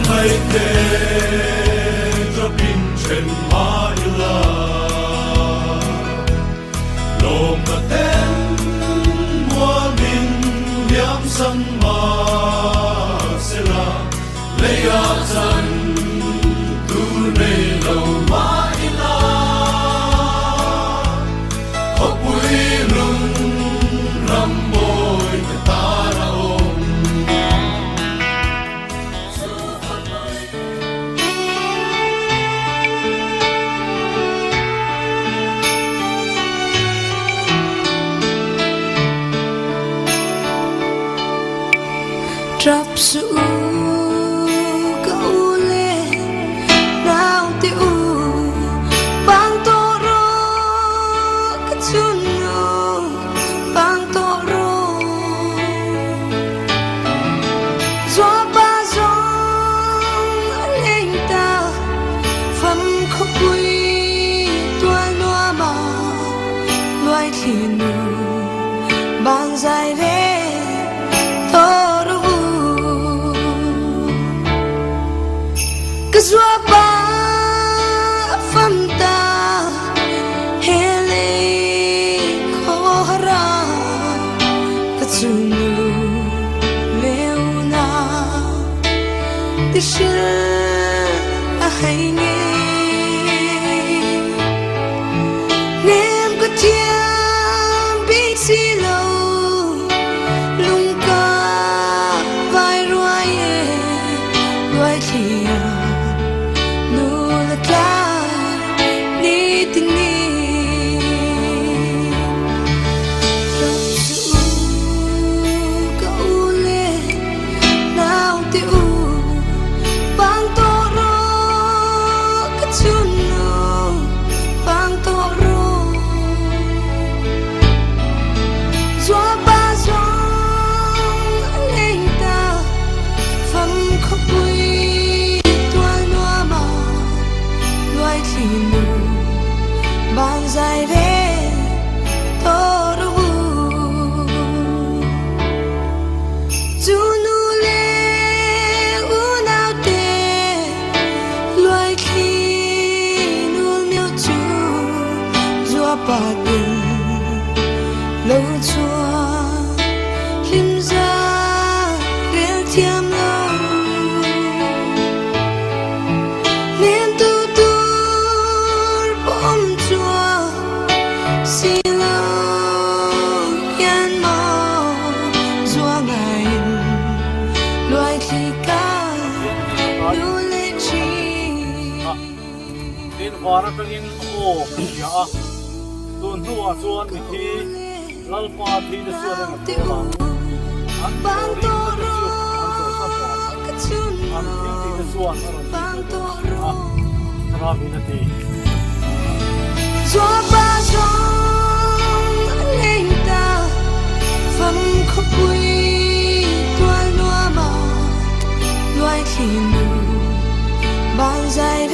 ngày kề cho pin trên má ila lom na ten mua min hiam san ma sela leya chan tu nei lo ma ila khopui lung ram boy ta ra om Trap su câu lệ nào tiêu bang toro kachuno bang toro zoa ba zong lên ta phẩm khóc vui tua loa mà loài thì nu bang dài re Kazwa ba fanta hele kohara katsunu leuna tishil ahaine nem kutiam big silo lungka vai ruaye ruai thia Bang dài re toru Junu le unao te loài khi nu miêu chu Dua pa din lâu chua lim ra riêng thiam lâu Nên tu tu bom chua silo yan mo dua ngày loài thì ca lu lệ chi tin hoa ra bên in ô ya tuần tua chuan mi thi lal pa thi de chuan na to lang an bang to toro kachuno an thi de chuan bang toro ra mi na ti Dua ba zong lên ta phẩm khóc vui tua loa mà loài thì nu bang dài